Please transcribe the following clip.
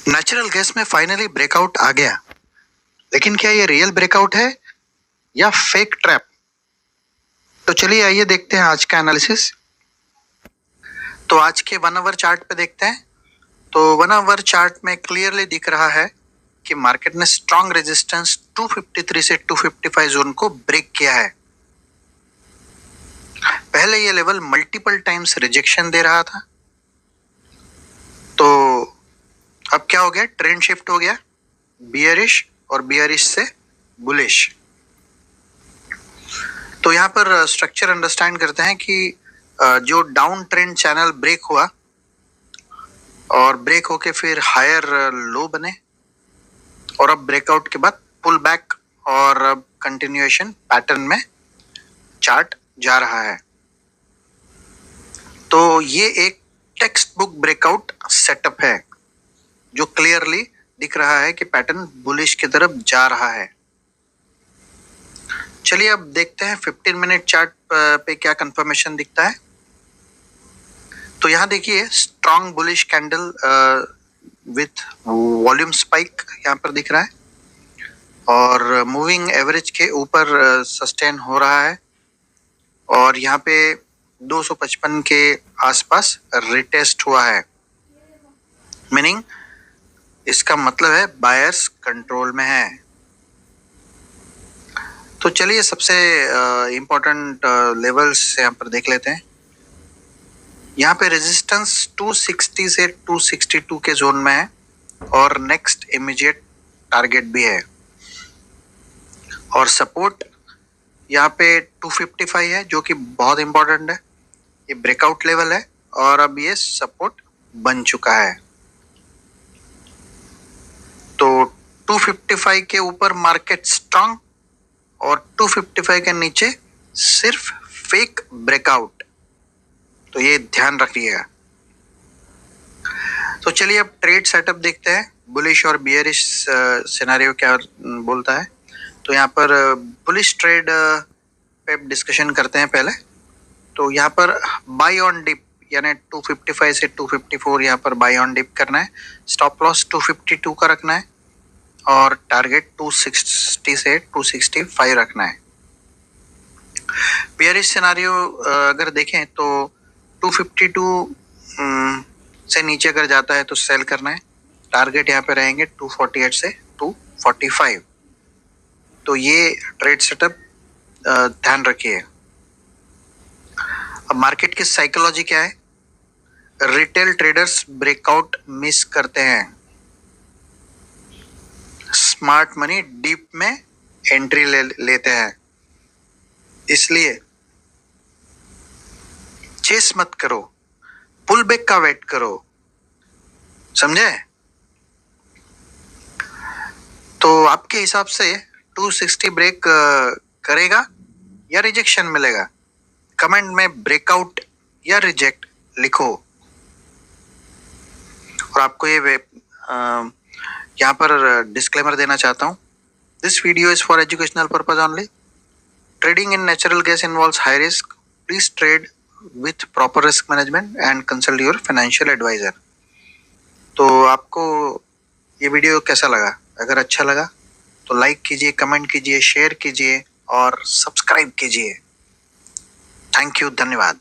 Natural gas में finally breakout आ गया, लेकिन क्या ये रियल ब्रेकआउट है या फेक ट्रैप? तो चलिए आइए देखते हैं आज का एनालिसिस। तो आज के 1 आवर चार्ट पे देखते हैं। तो 1 आवर चार्ट में क्लियरली दिख रहा है कि मार्केट ने स्ट्रॉन्ग रेजिस्टेंस 253 से 255 जोन को ब्रेक किया है। पहले ये लेवल मल्टीपल टाइम्स रिजेक्शन दे रहा था, तो अब क्या हो गया, ट्रेंड शिफ्ट हो गया बियरिश और बियरिश से बुलिश। तो यहाँ पर स्ट्रक्चर अंडरस्टैंड करते हैं कि जो डाउन ट्रेंड चैनल ब्रेक हुआ और ब्रेक होके फिर हायर लो बने और अब ब्रेकआउट के बाद पुल बैक और अब कंटिन्यूएशन पैटर्न में चार्ट जा रहा है। तो ये एक टेक्स्ट बुक ब्रेकआउट सेटअप है जो क्लियरली दिख रहा है कि पैटर्न बुलिश की तरफ जा रहा है। चलिए अब देखते हैं 15 मिनट चार्ट पे क्या कंफर्मेशन दिखता है। तो यहाँ देखिए strong bullish candle with volume spike यहाँ पर दिख रहा है और मूविंग एवरेज के ऊपर सस्टेन हो रहा है और यहाँ पे 255 के आसपास रिटेस्ट हुआ है, मीनिंग इसका मतलब है बायर्स कंट्रोल में है। तो चलिए सबसे इम्पोर्टेंट लेवल्स यहाँ पर देख लेते हैं। यहाँ पे रेजिस्टेंस 260 से 262 के जोन में है और नेक्स्ट इमीडिएट टारगेट भी है और सपोर्ट यहाँ पे 255 है जो कि बहुत इंपॉर्टेंट है। ये ब्रेकआउट लेवल है और अब ये सपोर्ट बन चुका है। तो 255 के ऊपर मार्केट स्ट्रांग और 255 के नीचे सिर्फ फेक ब्रेकआउट, तो ये ध्यान रखिएगा। तो चलिए अब ट्रेड सेटअप देखते हैं, बुलिश और बियरिश सिनेरियो क्या बोलता है। तो यहाँ पर बुलिश ट्रेड पे डिस्कशन करते हैं पहले। तो यहाँ पर बाय ऑन डिप यानी 255 से 254 यहाँ पर बाय ऑन डिप करना है, स्टॉप लॉस 252 का रखना है और टारगेट 260 से 265 रखना है। बियरिश सिनेरियो अगर देखें तो 252 से नीचे अगर जाता है तो सेल करना है, टारगेट यहाँ पे रहेंगे 248 से 245। तो ये ट्रेड सेटअप ध्यान रखिए। अब मार्केट की साइकोलॉजी क्या है, रिटेल ट्रेडर्स ब्रेकआउट मिस करते हैं, स्मार्ट मनी डीप में एंट्री लेते हैं, इसलिए चेस मत करो, पुल बैक का वेट करो, समझे? तो आपके हिसाब से 260 ब्रेक करेगा या रिजेक्शन मिलेगा? कमेंट में ब्रेकआउट या रिजेक्ट लिखो। और आपको ये यहाँ पर डिस्क्लेमर देना चाहता हूँ, this video is for educational purpose only. Trading in natural gas involves high risk, please trade with proper risk management and consult your financial advisor. तो आपको ये वीडियो कैसा लगा? अगर अच्छा लगा तो लाइक कीजिए, कमेंट कीजिए, शेयर कीजिए और सब्सक्राइब कीजिए। थैंक यू, धन्यवाद।